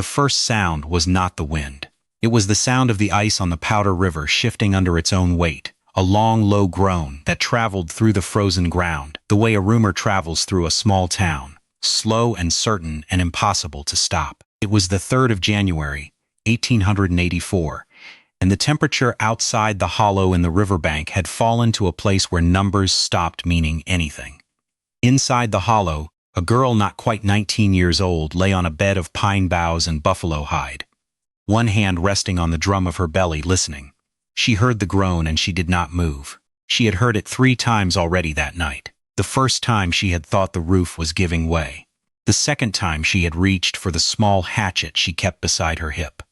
the first sound was not the wind. It was the sound of the ice on the Powder River shifting under its own weight, a long, low groan that traveled through the frozen ground, the way a rumor travels through a small town, slow and certain and impossible to stop. It was the 3rd of January, 1884, and the temperature outside the hollow in the riverbank had fallen to a place where numbers stopped meaning anything. Inside the hollow, a girl not quite 19 years old lay on a bed of pine boughs and buffalo hide, one hand resting on the drum of her belly, listening. She heard the groan and she did not move. She had heard it 3 times already that night. The first time she had thought the roof was giving way. The second time she had reached for the small hatchet she kept beside her hip.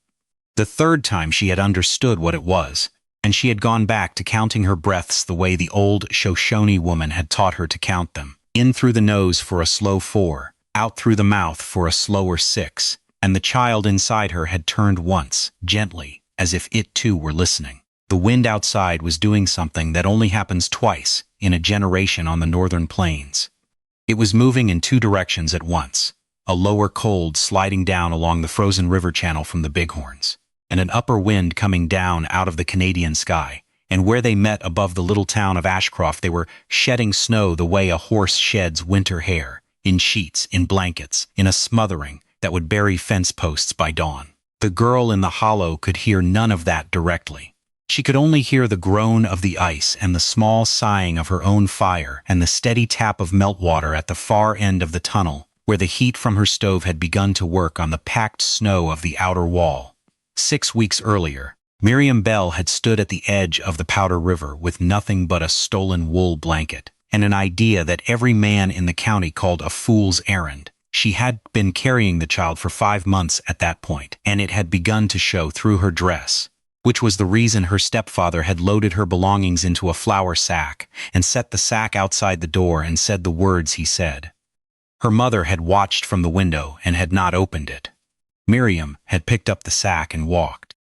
The third time she had understood what it was, and she had gone back to counting her breaths the way the old Shoshone woman had taught her to count them. In through the nose for a slow 4, out through the mouth for a slower 6, and the child inside her had turned once, gently, as if it too were listening. The wind outside was doing something that only happens twice in a generation on the northern plains. It was moving in 2 directions at once, a lower cold sliding down along the frozen river channel from the Bighorns, and an upper wind coming down out of the Canadian sky. And where they met above the little town of Ashcroft, they were shedding snow the way a horse sheds winter hair, in sheets, in blankets, in a smothering that would bury fence posts by dawn. The girl in the hollow could hear none of that directly. She could only hear the groan of the ice and the small sighing of her own fire and the steady tap of meltwater at the far end of the tunnel, where the heat from her stove had begun to work on the packed snow of the outer wall. 6 weeks earlier, Miriam Bell had stood at the edge of the Powder River with nothing but a stolen wool blanket and an idea that every man in the county called a fool's errand. She had been carrying the child for 5 months at that point, and it had begun to show through her dress, which was the reason her stepfather had loaded her belongings into a flour sack and set the sack outside the door and said the words he said. Her mother had watched from the window and had not opened it. Miriam had picked up the sack and walked.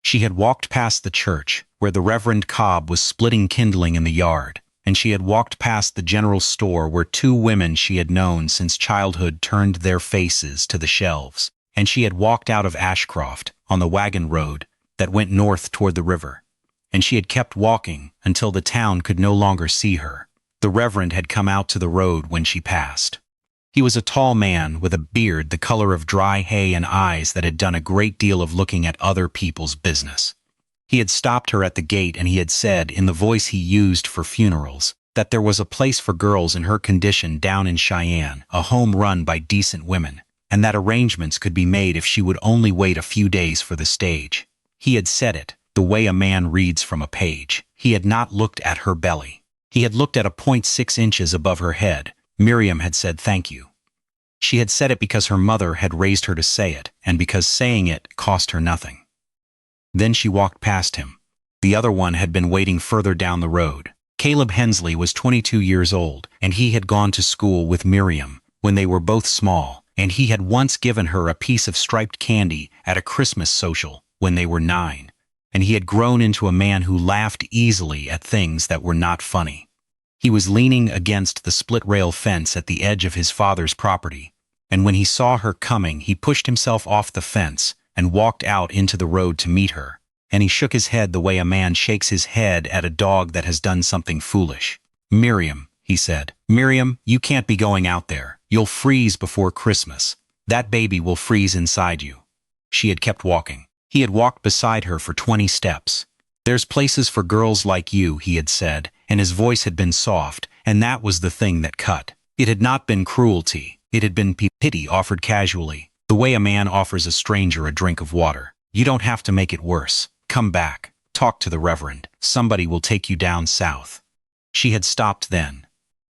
She had walked past the church, where the Reverend Cobb was splitting kindling in the yard, and she had walked past the general store where 2 women she had known since childhood turned their faces to the shelves, and she had walked out of Ashcroft on the wagon road that went north toward the river, and she had kept walking until the town could no longer see her. The Reverend had come out to the road when she passed. He was a tall man with a beard the color of dry hay and eyes that had done a great deal of looking at other people's business. He had stopped her at the gate and he had said, in the voice he used for funerals, that there was a place for girls in her condition down in Cheyenne, a home run by decent women, and that arrangements could be made if she would only wait a few days for the stage. He had said it, the way a man reads from a page. He had not looked at her belly. He had looked at a point 6 inches above her head. Miriam had said thank you. She had said it because her mother had raised her to say it, and because saying it cost her nothing. Then she walked past him. The other one had been waiting further down the road. Caleb Hensley was 22 years old, and he had gone to school with Miriam when they were both small, and he had once given her a piece of striped candy at a Christmas social when they were 9, and he had grown into a man who laughed easily at things that were not funny. He was leaning against the split-rail fence at the edge of his father's property, and when he saw her coming, he pushed himself off the fence and walked out into the road to meet her, and he shook his head the way a man shakes his head at a dog that has done something foolish. "Miriam," he said, "Miriam, you can't be going out there. You'll freeze before Christmas. That baby will freeze inside you." She had kept walking. He had walked beside her for 20 steps. "There's places for girls like you," he had said, and his voice had been soft, and that was the thing that cut. It had not been cruelty. It had been pity offered casually, the way a man offers a stranger a drink of water. "You don't have to make it worse. Come back. Talk to the Reverend. Somebody will take you down south." She had stopped then.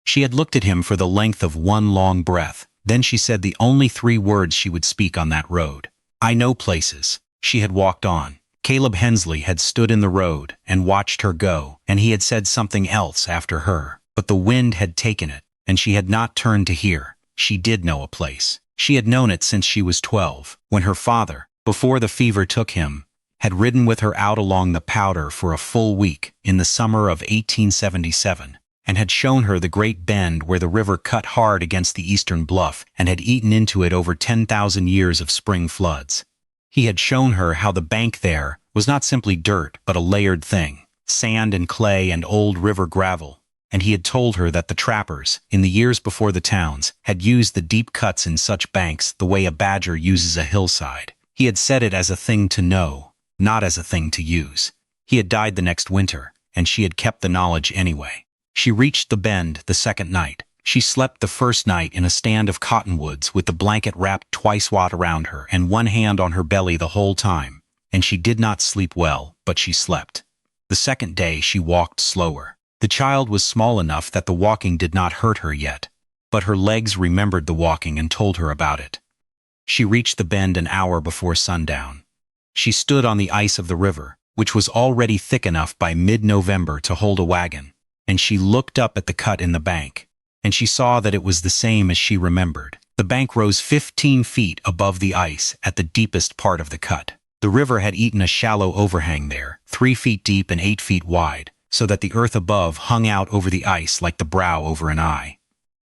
She had looked at him for the length of one long breath. Then she said the only 3 words she would speak on that road. "I know places." She had walked on. Caleb Hensley had stood in the road and watched her go, and he had said something else after her, but the wind had taken it, and she had not turned to hear. She did know a place. She had known it since she was 12, when her father, before the fever took him, had ridden with her out along the Powder for a full week in the summer of 1877, and had shown her the great bend where the river cut hard against the eastern bluff and had eaten into it over 10,000 years of spring floods. He had shown her how the bank there was not simply dirt but a layered thing, sand and clay and old river gravel, and he had told her that the trappers, in the years before the towns, had used the deep cuts in such banks the way a badger uses a hillside. He had said it as a thing to know, not as a thing to use. He had died the next winter, and she had kept the knowledge anyway. She reached the bend the second night. She slept the first night in a stand of cottonwoods with the blanket wrapped twice wide around her and one hand on her belly the whole time, and she did not sleep well, but she slept. The second day she walked slower. The child was small enough that the walking did not hurt her yet, but her legs remembered the walking and told her about it. She reached the bend an hour before sundown. She stood on the ice of the river, which was already thick enough by mid-November to hold a wagon, and she looked up at the cut in the bank, and she saw that it was the same as she remembered. The bank rose 15 feet above the ice at the deepest part of the cut. The river had eaten a shallow overhang there, 3 feet deep and 8 feet wide, so that the earth above hung out over the ice like the brow over an eye.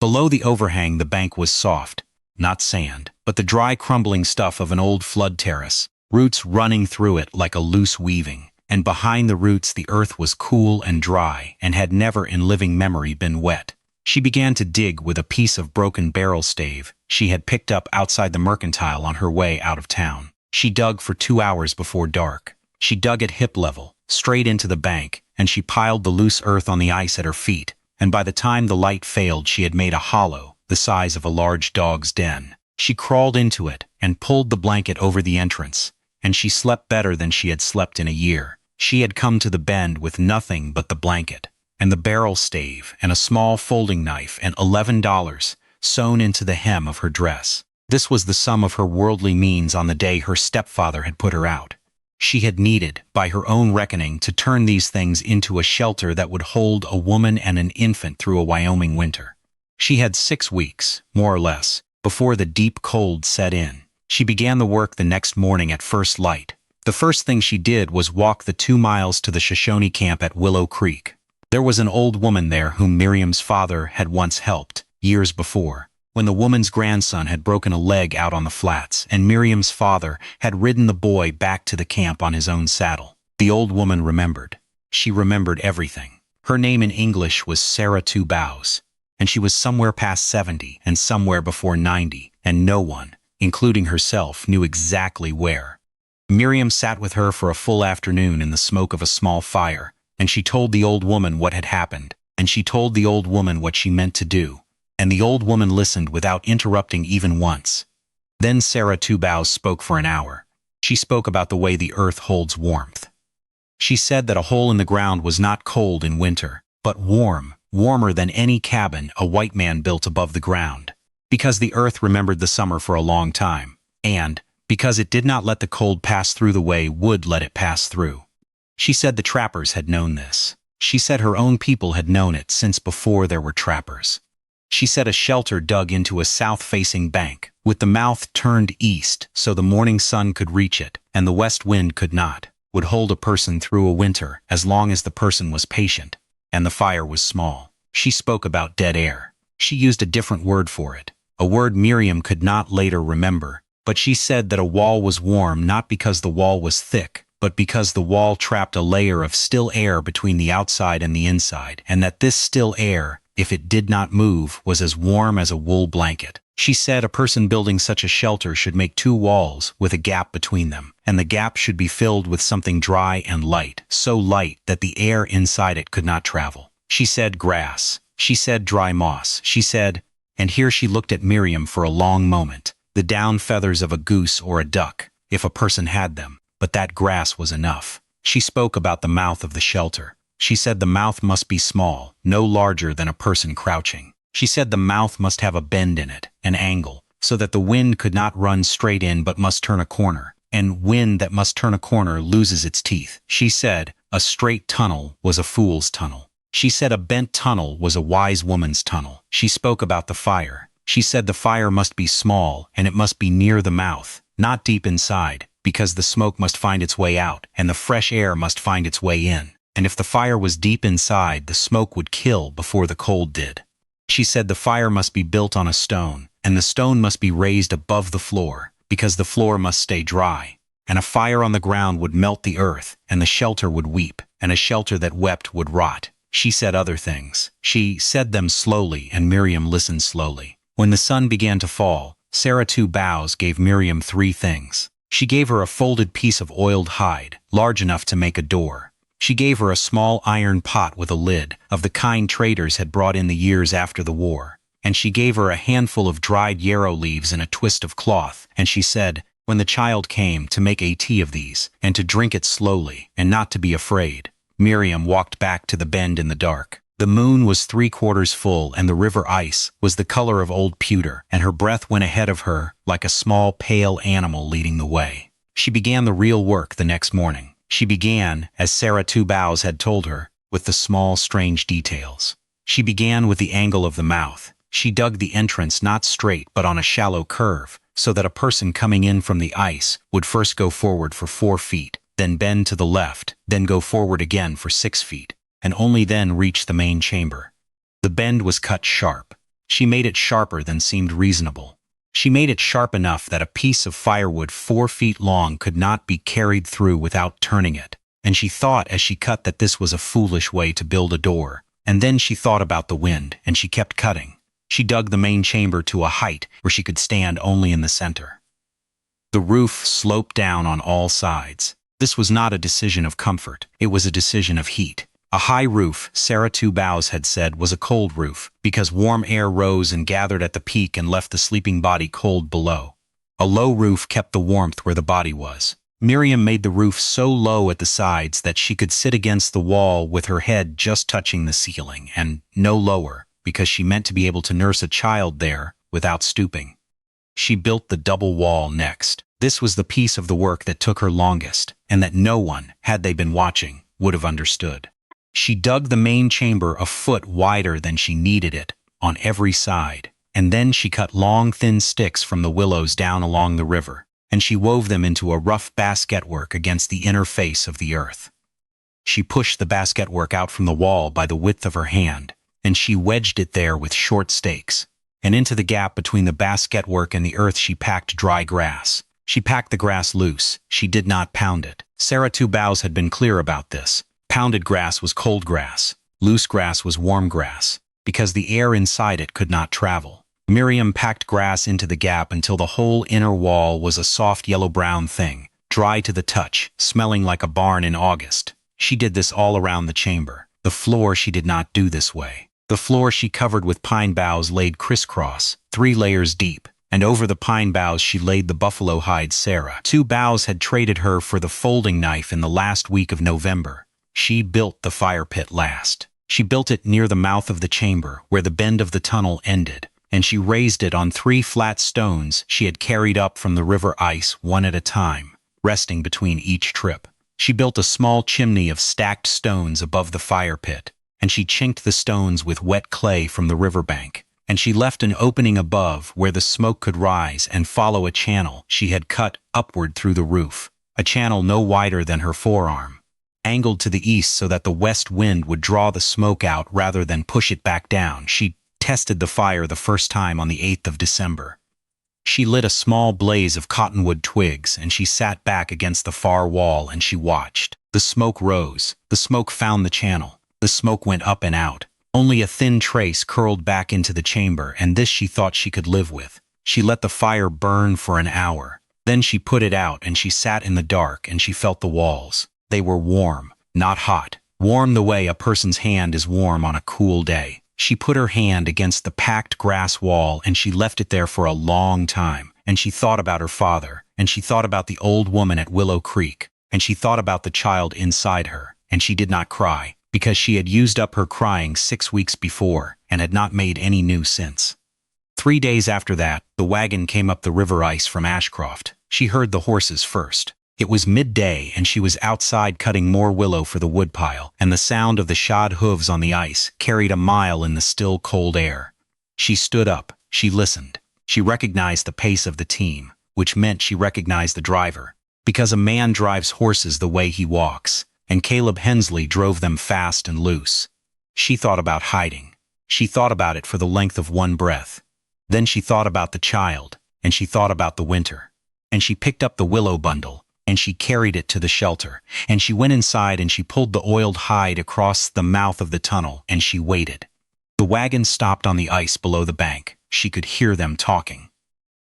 Below the overhang the bank was soft, not sand, but the dry crumbling stuff of an old flood terrace, roots running through it like a loose weaving, and behind the roots the earth was cool and dry and had never in living memory been wet. She began to dig with a piece of broken barrel stave she had picked up outside the mercantile on her way out of town. She dug for 2 hours before dark. She dug at hip level, straight into the bank, and she piled the loose earth on the ice at her feet, and by the time the light failed she had made a hollow the size of a large dog's den. She crawled into it and pulled the blanket over the entrance, and she slept better than she had slept in a year. She had come to the bend with nothing but the blanket, and the barrel stave, and a small folding knife, and $11 sewn into the hem of her dress. This was the sum of her worldly means on the day her stepfather had put her out. She had needed, by her own reckoning, to turn these things into a shelter that would hold a woman and an infant through a Wyoming winter. She had 6 weeks, more or less, before the deep cold set in. She began the work the next morning at first light. The first thing she did was walk the 2 miles to the Shoshone camp at Willow Creek. There was an old woman there whom Miriam's father had once helped, years before, when the woman's grandson had broken a leg out on the flats, and Miriam's father had ridden the boy back to the camp on his own saddle. The old woman remembered. She remembered everything. Her name in English was Sarah Two Bows, and she was somewhere past 70 and somewhere before 90, and no one, including herself, knew exactly where. Miriam sat with her for a full afternoon in the smoke of a small fire, and she told the old woman what had happened, and she told the old woman what she meant to do, and the old woman listened without interrupting even once. Then Sarah Two Bows spoke for an hour. She spoke about the way the earth holds warmth. She said that a hole in the ground was not cold in winter, but warm, warmer than any cabin a white man built above the ground, because the earth remembered the summer for a long time, and because it did not let the cold pass through the way wood let it pass through. She said the trappers had known this. She said her own people had known it since before there were trappers. She said a shelter dug into a south-facing bank, with the mouth turned east so the morning sun could reach it, and the west wind could not, would hold a person through a winter as long as the person was patient, and the fire was small. She spoke about dead air. She used a different word for it, a word Miriam could not later remember, but she said that a wall was warm not because the wall was thick, but because the wall trapped a layer of still air between the outside and the inside, and that this still air, if it did not move, was as warm as a wool blanket. She said a person building such a shelter should make 2 walls with a gap between them, and the gap should be filled with something dry and light, so light that the air inside it could not travel. She said grass. She said dry moss. She said, and here she looked at Miriam for a long moment, the down feathers of a goose or a duck, if a person had them, but that grass was enough. She spoke about the mouth of the shelter. She said the mouth must be small, no larger than a person crouching. She said the mouth must have a bend in it, an angle, so that the wind could not run straight in but must turn a corner, and wind that must turn a corner loses its teeth. She said a straight tunnel was a fool's tunnel. She said a bent tunnel was a wise woman's tunnel. She spoke about the fire. She said the fire must be small and it must be near the mouth, not deep inside, because the smoke must find its way out and the fresh air must find its way in. and if the fire was deep inside, the smoke would kill before the cold did. She said the fire must be built on a stone, and the stone must be raised above the floor, because the floor must stay dry. And a fire on the ground would melt the earth, and the shelter would weep, and a shelter that wept would rot. She said other things. She said them slowly, and Miriam listened slowly. When the sun began to fall, Sarah Two Bows gave Miriam 3 things. She gave her a folded piece of oiled hide, large enough to make a door. She gave her a small iron pot with a lid, of the kind traders had brought in the years after the war. And she gave her a handful of dried yarrow leaves and a twist of cloth, and she said, when the child came, to make a tea of these, and to drink it slowly, and not to be afraid. Miriam walked back to the bend in the dark. The moon was 3/4 full, and the river ice was the color of old pewter, and her breath went ahead of her like a small pale animal leading the way. She began the real work the next morning. She began, as Sarah Two Bows had told her, with the small, strange details. She began with the angle of the mouth. She dug the entrance not straight but on a shallow curve, so that a person coming in from the ice would first go forward for 4 feet, then bend to the left, then go forward again for 6 feet, and only then reach the main chamber. The bend was cut sharp. She made it sharper than seemed reasonable. She made it sharp enough that a piece of firewood 4 feet long could not be carried through without turning it, and she thought as she cut that this was a foolish way to build a door. And then she thought about the wind, and she kept cutting. She dug the main chamber to a height where she could stand only in the center. The roof sloped down on all sides. This was not a decision of comfort, it was a decision of heat. A high roof, Sarah Two Bows had said, was a cold roof, because warm air rose and gathered at the peak and left the sleeping body cold below. A low roof kept the warmth where the body was. Miriam made the roof so low at the sides that she could sit against the wall with her head just touching the ceiling, and no lower, because she meant to be able to nurse a child there without stooping. She built the double wall next. This was the piece of the work that took her longest, and that no one, had they been watching, would have understood. She dug the main chamber a foot wider than she needed it, on every side, and then she cut long thin sticks from the willows down along the river, and she wove them into a rough basketwork against the inner face of the earth. She pushed the basketwork out from the wall by the width of her hand, and she wedged it there with short stakes, and into the gap between the basketwork and the earth she packed dry grass. She packed the grass loose. She did not pound it. Sarah Two Bows had been clear about this. Pounded grass was cold grass. Loose grass was warm grass, because the air inside it could not travel. Miriam packed grass into the gap until the whole inner wall was a soft yellow-brown thing, dry to the touch, smelling like a barn in August. She did this all around the chamber. The floor she did not do this way. The floor she covered with pine boughs laid crisscross, 3 layers deep, and over the pine boughs she laid the buffalo hide Sarah Two Bows had traded her for the folding knife in the last week of November. She built the fire pit last. She built it near the mouth of the chamber, where the bend of the tunnel ended, and she raised it on 3 flat stones she had carried up from the river ice one at a time, resting between each trip. She built a small chimney of stacked stones above the fire pit, and she chinked the stones with wet clay from the riverbank, and she left an opening above where the smoke could rise and follow a channel she had cut upward through the roof, a channel no wider than her forearm, angled to the east so that the west wind would draw the smoke out rather than push it back down. She tested the fire the first time on the 8th of December. She lit a small blaze of cottonwood twigs, and she sat back against the far wall and she watched. The smoke rose. The smoke found the channel. The smoke went up and out. Only a thin trace curled back into the chamber, and this she thought she could live with. She let the fire burn for an hour. Then she put it out, and she sat in the dark, and she felt the walls. They were warm, not hot. Warm the way a person's hand is warm on a cool day. She put her hand against the packed grass wall, and she left it there for a long time, and she thought about her father, and she thought about the old woman at Willow Creek, and she thought about the child inside her, and she did not cry, because she had used up her crying 6 weeks before, and had not made any new since. 3 days after that, the wagon came up the river ice from Ashcroft. She heard the horses first. It was midday, and she was outside cutting more willow for the woodpile, and the sound of the shod hooves on the ice carried a mile in the still cold air. She stood up. She listened. She recognized the pace of the team, which meant she recognized the driver, because a man drives horses the way he walks. and Caleb Hensley drove them fast and loose. She thought about hiding. She thought about it for the length of one breath. Then she thought about the child, and she thought about the winter. And she picked up the willow bundle, and she carried it to the shelter, and she went inside and she pulled the oiled hide across the mouth of the tunnel, and she waited. The wagon stopped on the ice below the bank. She could hear them talking.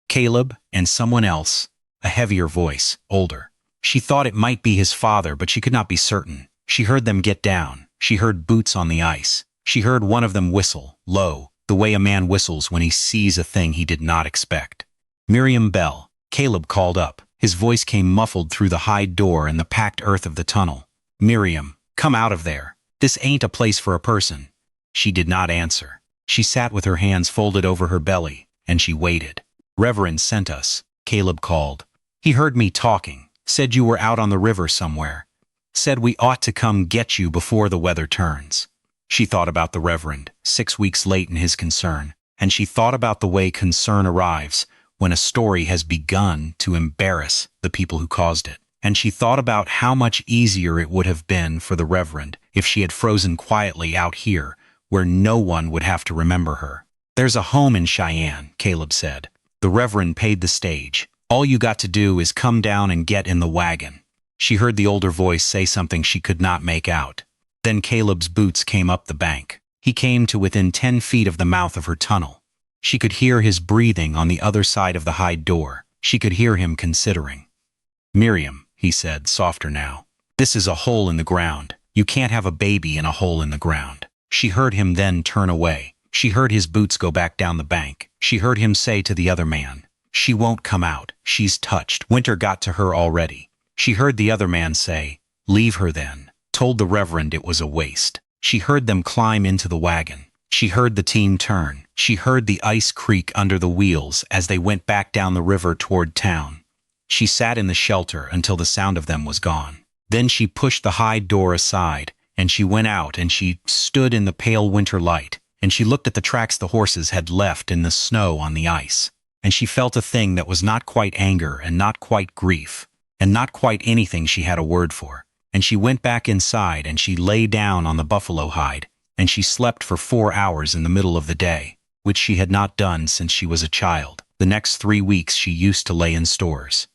Caleb and someone else, a heavier voice, older. She thought it might be his father, but she could not be certain. She heard them get down. She heard boots on the ice. She heard one of them whistle, low, the way a man whistles when he sees a thing he did not expect. Miriam Bell. Caleb called up. His voice came muffled through the hide door and the packed earth of the tunnel. Miriam, come out of there. This ain't a place for a person. She did not answer. She sat with her hands folded over her belly, and she waited. Reverend sent us, Caleb called. He heard me talking, said you were out on the river somewhere. Said we ought to come get you before the weather turns. She thought about the Reverend, 6 weeks late in his concern, and she thought about the way concern arrives when a story has begun to embarrass the people who caused it. And she thought about how much easier it would have been for the Reverend if she had frozen quietly out here, where no one would have to remember her. There's a home in Cheyenne, Caleb said. The Reverend paid the stage. All you got to do is come down and get in the wagon. She heard the older voice say something she could not make out. Then Caleb's boots came up the bank. He came to within 10 feet of the mouth of her tunnel. She could hear his breathing on the other side of the hide door. She could hear him considering. Miriam, he said, softer now. This is a hole in the ground. You can't have a baby in a hole in the ground. She heard him then turn away. She heard his boots go back down the bank. She heard him say to the other man, she won't come out. She's touched. Winter got to her already. She heard the other man say, leave her then. Told the Reverend it was a waste. She heard them climb into the wagon. She heard the team turn. She heard the ice creak under the wheels as they went back down the river toward town. She sat in the shelter until the sound of them was gone. Then she pushed the hide door aside, and she went out and she stood in the pale winter light, and she looked at the tracks the horses had left in the snow on the ice. And she felt a thing that was not quite anger and not quite grief, and not quite anything she had a word for. And she went back inside and she lay down on the buffalo hide, and she slept for 4 hours in the middle of the day, which she had not done since she was a child. The next 3 weeks she used to lay in stores.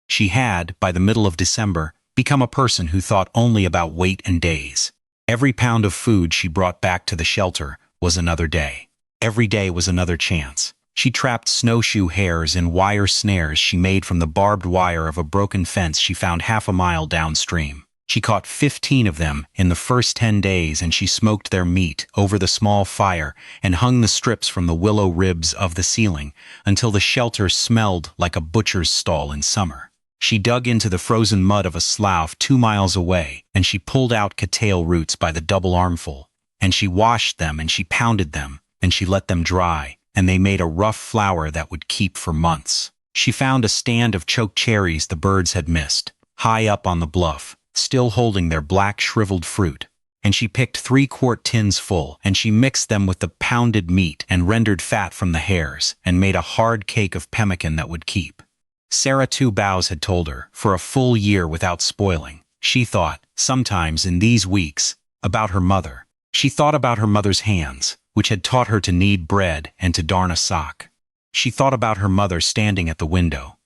She had, by the middle of December, become a person who thought only about weight and days. Every pound of food she brought back to the shelter was another day. Every day was another chance. She trapped snowshoe hares in wire snares she made from the barbed wire of a broken fence she found half a mile downstream. She caught 15 of them in the first 10 days, and she smoked their meat over the small fire and hung the strips from the willow ribs of the ceiling until the shelter smelled like a butcher's stall in summer. She dug into the frozen mud of a slough 2 miles away, and she pulled out cattail roots by the double armful, and she washed them and she pounded them, and she let them dry, and they made a rough flour that would keep for months. She found a stand of choke cherries the birds had missed, high up on the bluff, still holding their black shriveled fruit, and she picked 3-quart tins full, and she mixed them with the pounded meat and rendered fat from the hares, and made a hard cake of pemmican that would keep. Sarah Two Bows had told her, for a full year without spoiling. She thought, sometimes in these weeks, about her mother. She thought about her mother's hands, which had taught her to knead bread and to darn a sock. She thought about her mother standing at the window.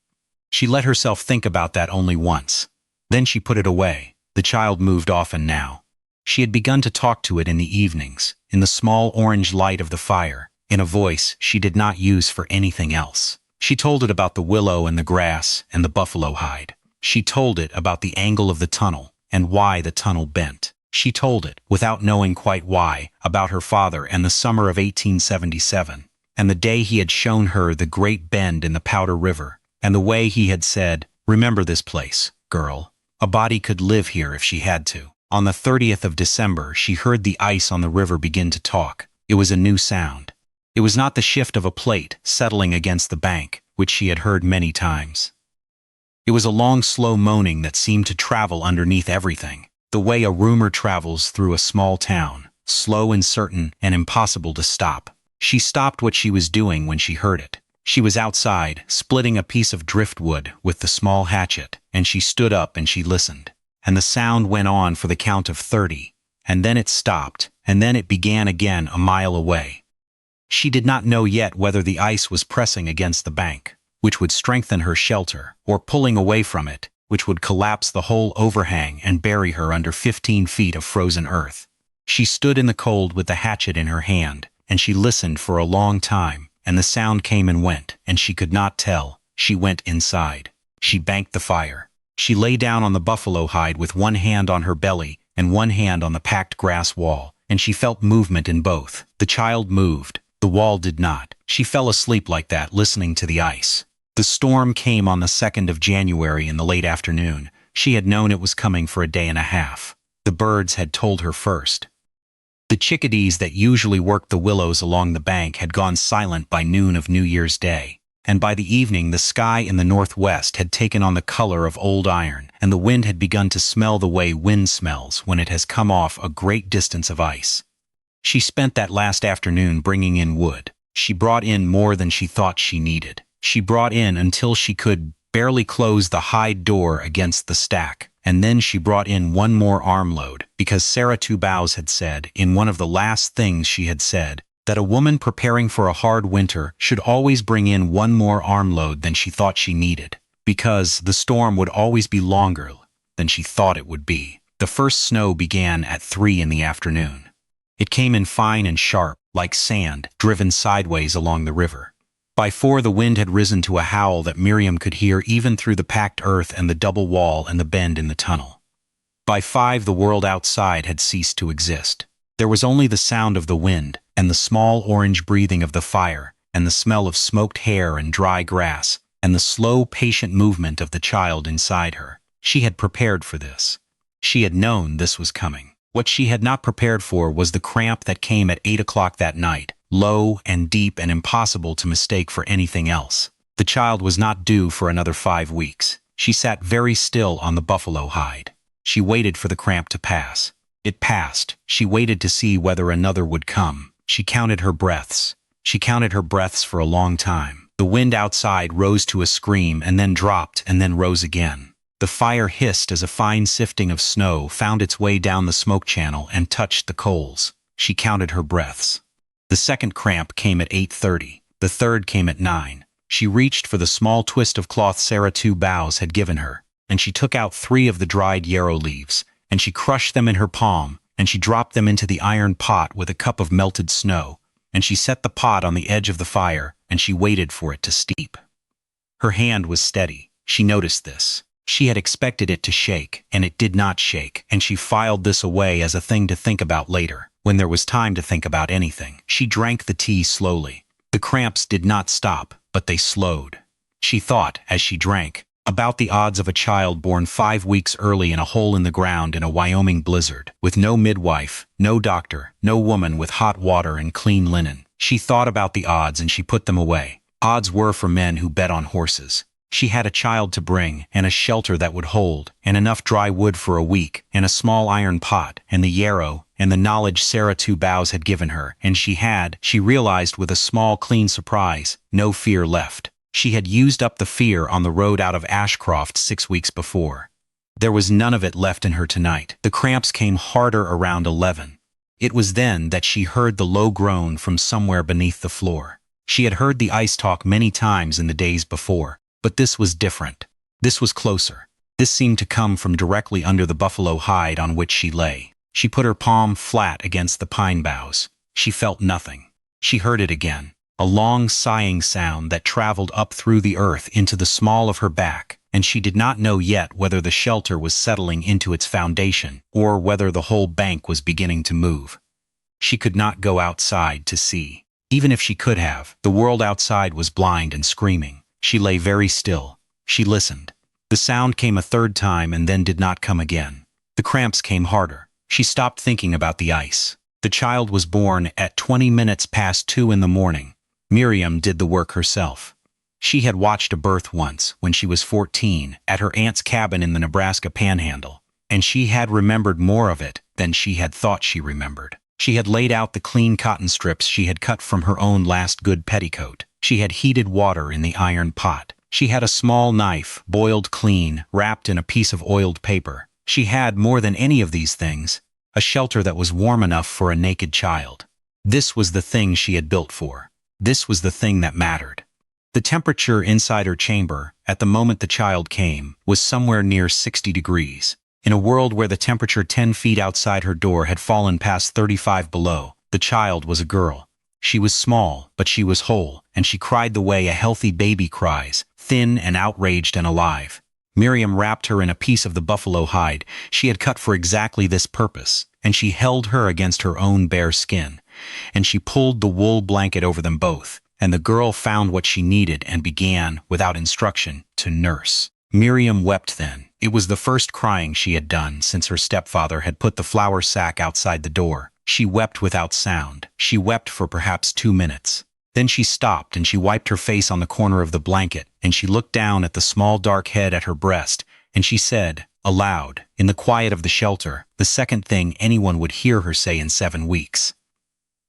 She let herself think about that only once. Then she put it away. The child moved often now. She had begun to talk to it in the evenings, in the small orange light of the fire, in a voice she did not use for anything else. She told it about the willow and the grass and the buffalo hide. She told it about the angle of the tunnel and why the tunnel bent. She told it, without knowing quite why, about her father and the summer of 1877, and the day he had shown her the great bend in the Powder River, and the way he had said, remember this place, girl. A body could live here if she had to. On the 30th of December, she heard the ice on the river begin to talk. It was a new sound. It was not the shift of a plate settling against the bank, which she had heard many times. It was a long, slow moaning that seemed to travel underneath everything, the way a rumor travels through a small town, slow and certain and impossible to stop. She stopped what she was doing when she heard it. She was outside, splitting a piece of driftwood with the small hatchet, and she stood up and she listened. and the sound went on for the count of 30, and then it stopped, and then it began again a mile away. She did not know yet whether the ice was pressing against the bank, which would strengthen her shelter, or pulling away from it, which would collapse the whole overhang and bury her under 15 feet of frozen earth. She stood in the cold with the hatchet in her hand, and she listened for a long time, and the sound came and went, and she could not tell. She went inside. She banked the fire. She lay down on the buffalo hide with one hand on her belly and one hand on the packed grass wall, and she felt movement in both. The child moved. The wall did not. She fell asleep like that, listening to the ice. The storm came on the 2nd of January in the late afternoon. She had known it was coming for a day and a half. The birds had told her first. The chickadees that usually worked the willows along the bank had gone silent by noon of New Year's Day, and by the evening the sky in the northwest had taken on the color of old iron, and the wind had begun to smell the way wind smells when it has come off a great distance of ice. She spent that last afternoon bringing in wood. She brought in more than she thought she needed. She brought in until she could barely close the hide door against the stack, and then she brought in one more armload, because Sarah Two Bows had said, in one of the last things she had said, that a woman preparing for a hard winter should always bring in one more armload than she thought she needed, because the storm would always be longer than she thought it would be. The first snow began at 3 in the afternoon. It came in fine and sharp, like sand, driven sideways along the river. By 4 the wind had risen to a howl that Miriam could hear even through the packed earth and the double wall and the bend in the tunnel. By 5 the world outside had ceased to exist. There was only the sound of the wind, and the small orange breathing of the fire, and the smell of smoked hair and dry grass, and the slow, patient movement of the child inside her. She had prepared for this. She had known this was coming. What she had not prepared for was the cramp that came at 8 o'clock that night, low and deep and impossible to mistake for anything else. The child was not due for another 5 weeks. She sat very still on the buffalo hide. She waited for the cramp to pass. It passed. She waited to see whether another would come. She counted her breaths. She counted her breaths for a long time. The wind outside rose to a scream and then dropped and then rose again. The fire hissed as a fine sifting of snow found its way down the smoke channel and touched the coals. She counted her breaths. The second cramp came at 8:30. The third came at 9. She reached for the small twist of cloth Sarah Two Bows had given her, and she took out 3 of the dried yarrow leaves, and she crushed them in her palm, and she dropped them into the iron pot with a cup of melted snow, and she set the pot on the edge of the fire, and she waited for it to steep. Her hand was steady. She noticed this. She had expected it to shake, and it did not shake, and she filed this away as a thing to think about later, when there was time to think about anything. She drank the tea slowly. The cramps did not stop, but they slowed. She thought, as she drank, about the odds of a child born 5 weeks early in a hole in the ground in a Wyoming blizzard, with no midwife, no doctor, no woman with hot water and clean linen. She thought about the odds and she put them away. Odds were for men who bet on horses. She had a child to bring, and a shelter that would hold, and enough dry wood for a week, and a small iron pot, and the yarrow, and the knowledge Sarah Two Bows had given her, and she realized with a small clean surprise, no fear left. She had used up the fear on the road out of Ashcroft 6 weeks before. There was none of it left in her tonight. The cramps came harder around 11. It was then that she heard the low groan from somewhere beneath the floor. She had heard the ice talk many times in the days before, but this was different. This was closer. This seemed to come from directly under the buffalo hide on which she lay. She put her palm flat against the pine boughs. She felt nothing. She heard it again. A long sighing sound that traveled up through the earth into the small of her back, and she did not know yet whether the shelter was settling into its foundation or whether the whole bank was beginning to move. She could not go outside to see. Even if she could have, the world outside was blind and screaming. She lay very still. She listened. The sound came a third time and then did not come again. The cramps came harder. She stopped thinking about the ice. The child was born at 20 minutes past 2 in the morning. Miriam did the work herself. She had watched a birth once, when she was 14, at her aunt's cabin in the Nebraska Panhandle, and she had remembered more of it than she had thought she remembered. She had laid out the clean cotton strips she had cut from her own last good petticoat. She had heated water in the iron pot. She had a small knife, boiled clean, wrapped in a piece of oiled paper. She had more than any of these things, a shelter that was warm enough for a naked child. This was the thing she had built for. This was the thing that mattered. The temperature inside her chamber, at the moment the child came, was somewhere near 60 degrees. In a world where the temperature 10 feet outside her door had fallen past 35 below, the child was a girl. She was small, but she was whole, and she cried the way a healthy baby cries, thin and outraged and alive. Miriam wrapped her in a piece of the buffalo hide she had cut for exactly this purpose, and she held her against her own bare skin, and she pulled the wool blanket over them both, and the girl found what she needed and began, without instruction, to nurse. Miriam wept then. It was the first crying she had done since her stepfather had put the flour sack outside the door. She wept without sound. She wept for perhaps 2 minutes. Then she stopped and she wiped her face on the corner of the blanket, and she looked down at the small dark head at her breast, and she said, aloud, in the quiet of the shelter, the second thing anyone would hear her say in 7 weeks.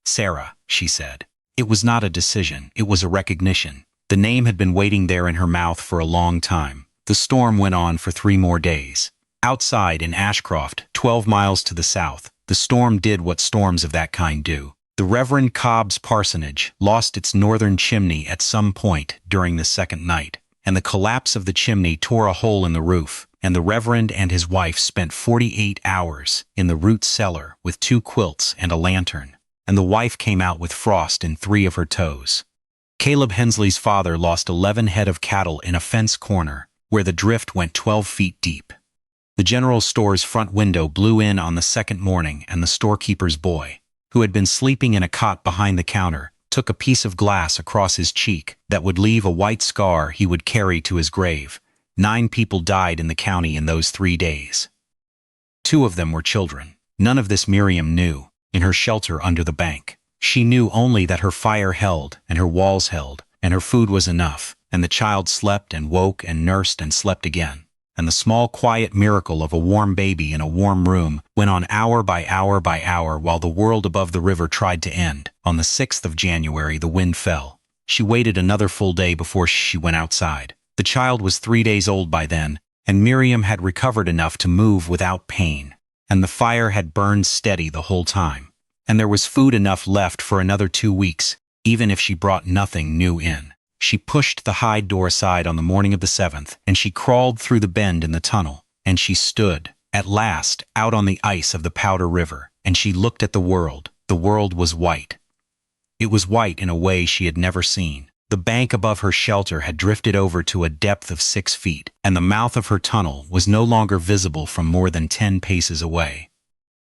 "Sarah," she said. It was not a decision, it was a recognition. The name had been waiting there in her mouth for a long time. The storm went on for 3 more days. Outside in Ashcroft, 12 miles to the south, the storm did what storms of that kind do. The Reverend Cobb's parsonage lost its northern chimney at some point during the second night, and the collapse of the chimney tore a hole in the roof, and the Reverend and his wife spent 48 hours in the root cellar with 2 quilts and a lantern, and the wife came out with frost in 3 of her toes. Caleb Hensley's father lost 11 head of cattle in a fence corner, where the drift went 12 feet deep. The general store's front window blew in on the second morning, and the storekeeper's boy, who had been sleeping in a cot behind the counter, took a piece of glass across his cheek that would leave a white scar he would carry to his grave. 9 people died in the county in those 3 days. 2 of them were children. None of this Miriam knew, in her shelter under the bank. She knew only that her fire held, and her walls held, and her food was enough, and the child slept and woke and nursed and slept again. And the small quiet miracle of a warm baby in a warm room went on hour by hour by hour while the world above the river tried to end. On the 6th of January, the wind fell. She waited another full day before she went outside. The child was 3 days old by then, and Miriam had recovered enough to move without pain. And the fire had burned steady the whole time. And there was food enough left for another 2 weeks, even if she brought nothing new in. She pushed the hide door aside on the morning of the 7th, and she crawled through the bend in the tunnel, and she stood, at last, out on the ice of the Powder River, and she looked at the world. The world was white. It was white in a way she had never seen. The bank above her shelter had drifted over to a depth of 6 feet, and the mouth of her tunnel was no longer visible from more than 10 paces away.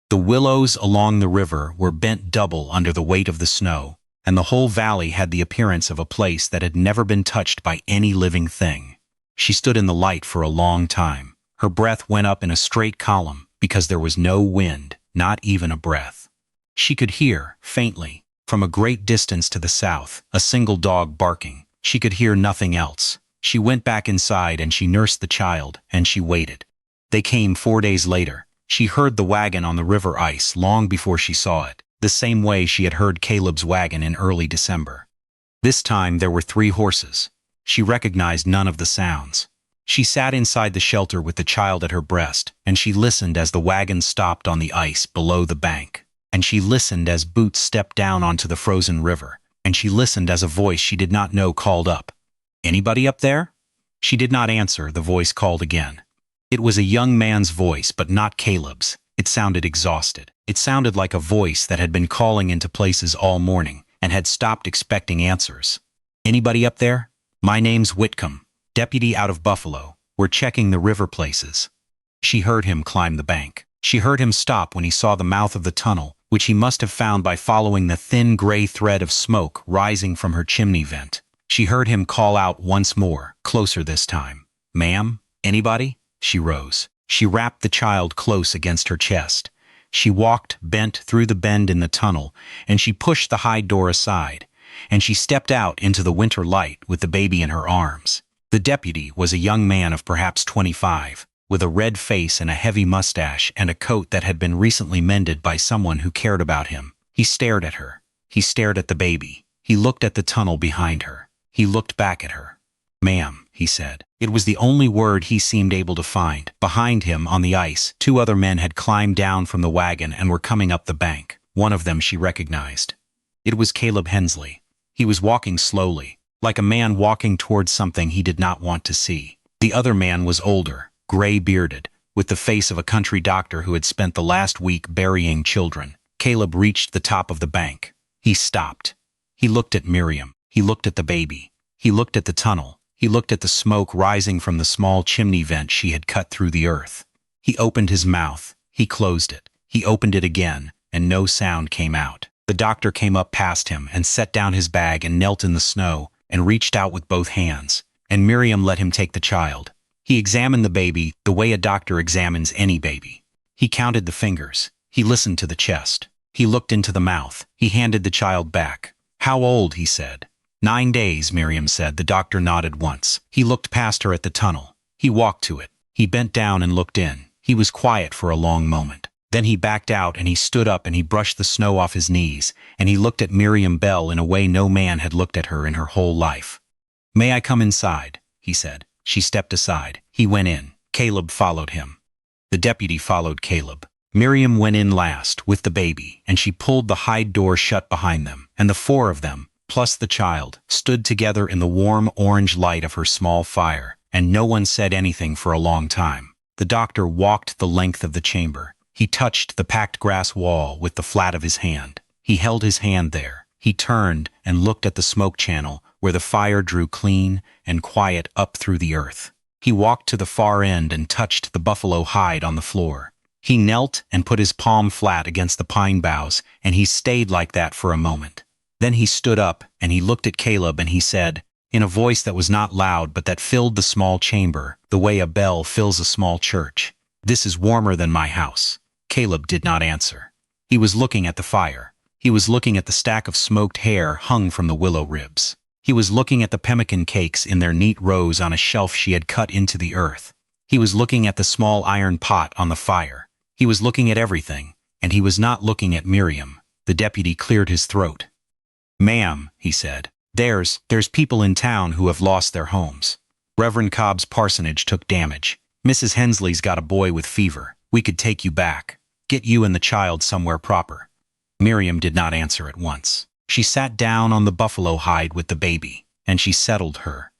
The willows along the river were bent double under the weight of the snow, and the whole valley had the appearance of a place that had never been touched by any living thing. She stood in the light for a long time. Her breath went up in a straight column, because there was no wind, not even a breath. She could hear, faintly, from a great distance to the south, a single dog barking. She could hear nothing else. She went back inside and she nursed the child, and she waited. They came 4 days later. She heard the wagon on the river ice long before she saw it, the same way she had heard Caleb's wagon in early December. This time there were 3 horses. She recognized none of the sounds. She sat inside the shelter with the child at her breast, and she listened as the wagon stopped on the ice below the bank. And she listened as boots stepped down onto the frozen river, and she listened as a voice she did not know called up. "Anybody up there?" She did not answer. The voice called again. It was a young man's voice, but not Caleb's. It sounded exhausted. It sounded like a voice that had been calling into places all morning and had stopped expecting answers. "Anybody up there? My name's Whitcomb, deputy out of Buffalo. We're checking the river places." She heard him climb the bank. She heard him stop when he saw the mouth of the tunnel, which he must have found by following the thin gray thread of smoke rising from her chimney vent. She heard him call out once more, closer this time. "Ma'am, anybody?" She rose. She wrapped the child close against her chest. She walked, bent through the bend in the tunnel, and she pushed the hide door aside, and she stepped out into the winter light with the baby in her arms. The deputy was a young man of perhaps 25, with a red face and a heavy mustache and a coat that had been recently mended by someone who cared about him. He stared at her. He stared at the baby. He looked at the tunnel behind her. He looked back at her. "Ma'am," he said. It was the only word he seemed able to find. Behind him, on the ice, 2 other men had climbed down from the wagon and were coming up the bank. One of them she recognized. It was Caleb Hensley. He was walking slowly, like a man walking towards something he did not want to see. The other man was older, gray-bearded, with the face of a country doctor who had spent the last week burying children. Caleb reached the top of the bank. He stopped. He looked at Miriam. He looked at the baby. He looked at the tunnel. He looked at the smoke rising from the small chimney vent she had cut through the earth. He opened his mouth. He closed it. He opened it again, and no sound came out. The doctor came up past him and set down his bag and knelt in the snow and reached out with both hands, and Miriam let him take the child. He examined the baby the way a doctor examines any baby. He counted the fingers. He listened to the chest. He looked into the mouth. He handed the child back. "How old?" he said. 9 days, Miriam said. The doctor nodded once. He looked past her at the tunnel. He walked to it. He bent down and looked in. He was quiet for a long moment. Then he backed out and he stood up and he brushed the snow off his knees, and he looked at Miriam Bell in a way no man had looked at her in her whole life. "May I come inside?" he said. She stepped aside. He went in. Caleb followed him. The deputy followed Caleb. Miriam went in last, with the baby, and she pulled the hide door shut behind them, and the 4 of them, plus the child, stood together in the warm orange light of her small fire, and no one said anything for a long time. The doctor walked the length of the chamber. He touched the packed grass wall with the flat of his hand. He held his hand there. He turned and looked at the smoke channel where the fire drew clean and quiet up through the earth. He walked to the far end and touched the buffalo hide on the floor. He knelt and put his palm flat against the pine boughs, and he stayed like that for a moment. Then he stood up and he looked at Caleb and he said, in a voice that was not loud but that filled the small chamber the way a bell fills a small church, "This is warmer than my house." Caleb did not answer. He was looking at the fire. He was looking at the stack of smoked hair hung from the willow ribs. He was looking at the pemmican cakes in their neat rows on a shelf she had cut into the earth. He was looking at the small iron pot on the fire. He was looking at everything, and he was not looking at Miriam. The deputy cleared his throat. "Ma'am," he said, there's people in town who have lost their homes. Reverend Cobb's parsonage took damage. Mrs. Hensley's got a boy with fever. We could take you back. Get you and the child somewhere proper." Miriam did not answer at once. She sat down on the buffalo hide with the baby, and she settled her,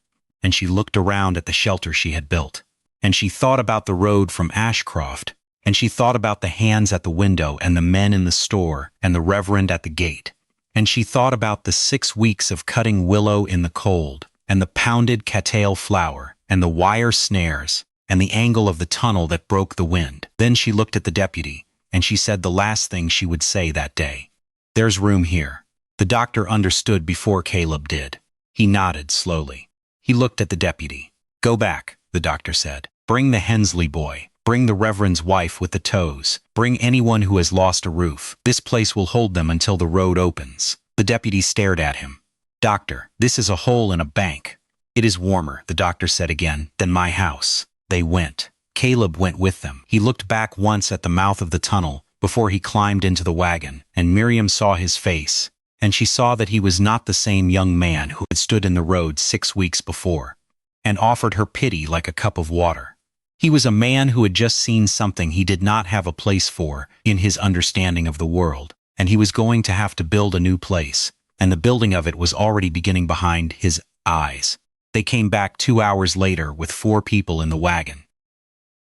and she looked around at the shelter she had built, and she thought about the road from Ashcroft, and she thought about the hands at the window and the men in the store and the reverend at the gate, and she thought about the 6 weeks of cutting willow in the cold, and the pounded cattail flour, and the wire snares, and the angle of the tunnel that broke the wind. Then she looked at the deputy, and she said the last thing she would say that day. "There's room here." The doctor understood before Caleb did. He nodded slowly. He looked at the deputy. "Go back," the doctor said. "Bring the Hensley boy. Bring the reverend's wife with the toes. Bring anyone who has lost a roof. This place will hold them until the road opens." The deputy stared at him. "Doctor, this is a hole in a bank." "It is warmer," the doctor said again, "than my house." They went. Caleb went with them. He looked back once at the mouth of the tunnel before he climbed into the wagon, and Miriam saw his face, and she saw that he was not the same young man who had stood in the road 6 weeks before, and offered her pity like a cup of water. He was a man who had just seen something he did not have a place for in his understanding of the world, and he was going to have to build a new place, and the building of it was already beginning behind his eyes. They came back 2 hours later with 4 people in the wagon.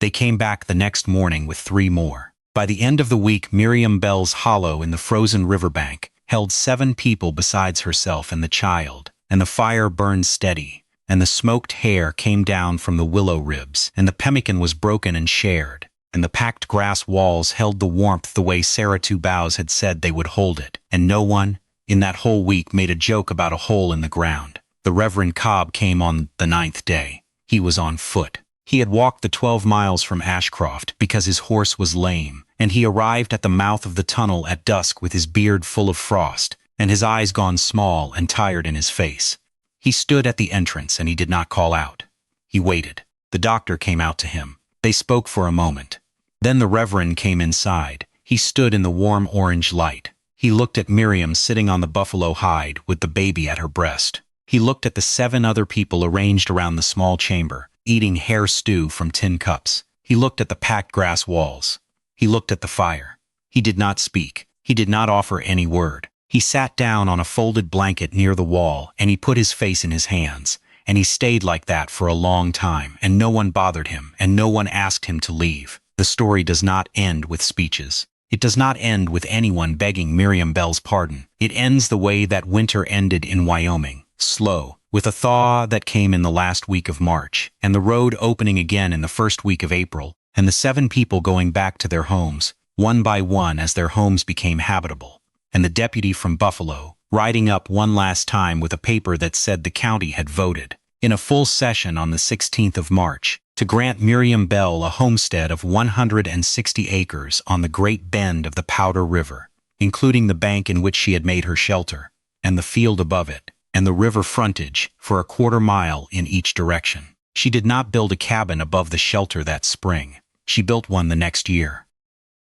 They came back the next morning with 3 more. By the end of the week, Miriam Bell's hollow in the frozen riverbank held 7 people besides herself and the child, and the fire burned steady, and the smoked hair came down from the willow ribs, and the pemmican was broken and shared, and the packed grass walls held the warmth the way Sarah Two Bows had said they would hold it, and no one, in that whole week, made a joke about a hole in the ground. The Reverend Cobb came on the 9th day. He was on foot. He had walked the 12 miles from Ashcroft because his horse was lame, and he arrived at the mouth of the tunnel at dusk with his beard full of frost, and his eyes gone small and tired in his face. He stood at the entrance and he did not call out. He waited. The doctor came out to him. They spoke for a moment. Then the Reverend came inside. He stood in the warm orange light. He looked at Miriam sitting on the buffalo hide with the baby at her breast. He looked at the 7 other people arranged around the small chamber, eating hare stew from tin cups. He looked at the packed grass walls. He looked at the fire. He did not speak. He did not offer any word. He sat down on a folded blanket near the wall, and he put his face in his hands. And he stayed like that for a long time, and no one bothered him, and no one asked him to leave. The story does not end with speeches. It does not end with anyone begging Miriam Bell's pardon. It ends the way that winter ended in Wyoming, slow, with a thaw that came in the last week of March, and the road opening again in the first week of April, and the 7 people going back to their homes, one by one as their homes became habitable, and the deputy from Buffalo, riding up one last time with a paper that said the county had voted, in a full session on the 16th of March, to grant Miriam Bell a homestead of 160 acres on the Great Bend of the Powder River, including the bank in which she had made her shelter, and the field above it, and the river frontage for a quarter mile in each direction. She did not build a cabin above the shelter that spring. She built one the next year.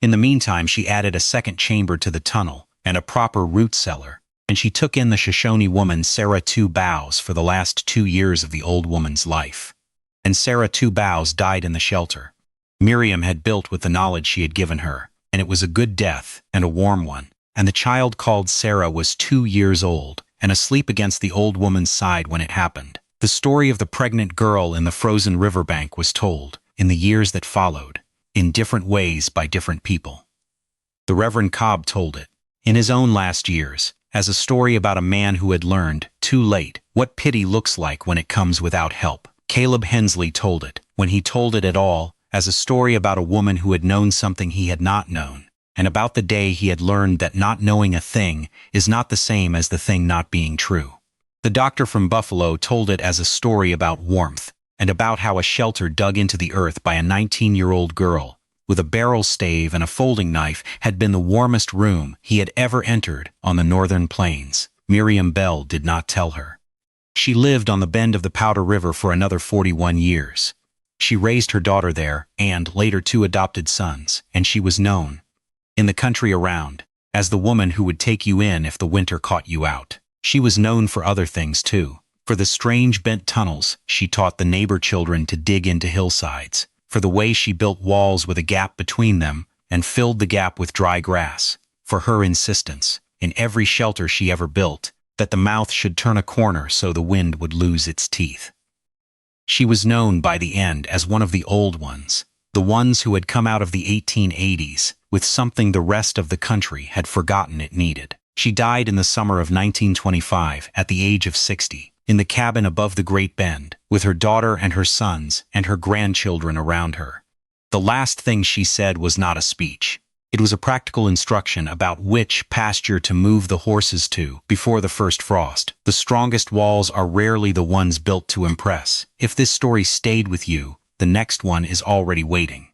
In the meantime, she added a second chamber to the tunnel and a proper root cellar, and she took in the Shoshone woman Sarah Two Bows for the last 2 years of the old woman's life. And Sarah Two Bows died in the shelter. Miriam had built with the knowledge she had given her, and it was a good death and a warm one, and the child called Sarah was 2 years old and asleep against the old woman's side when it happened. The story of the pregnant girl in the frozen riverbank was told, in the years that followed, in different ways by different people. The Reverend Cobb told it, in his own last years, as a story about a man who had learned, too late, what pity looks like when it comes without help. Caleb Hensley told it, when he told it at all, as a story about a woman who had known something he had not known, and about the day he had learned that not knowing a thing is not the same as the thing not being true. The doctor from Buffalo told it as a story about warmth, and about how a shelter dug into the earth by a 19-year-old girl, with a barrel stave and a folding knife, had been the warmest room he had ever entered on the northern plains. Miriam Bell did not tell her. She lived on the bend of the Powder River for another 41 years. She raised her daughter there, and later 2 adopted sons, and she was known, in the country around, as the woman who would take you in if the winter caught you out. She was known for other things too. For the strange bent tunnels she taught the neighbor children to dig into hillsides, for the way she built walls with a gap between them and filled the gap with dry grass, for her insistence, in every shelter she ever built, that the mouth should turn a corner so the wind would lose its teeth. She was known by the end as one of the old ones, the ones who had come out of the 1880s with something the rest of the country had forgotten it needed. She died in the summer of 1925 at the age of 60, in the cabin above the Great Bend, with her daughter and her sons and her grandchildren around her. The last thing she said was not a speech. It was a practical instruction about which pasture to move the horses to before the first frost. The strongest walls are rarely the ones built to impress. If this story stayed with you, the next one is already waiting.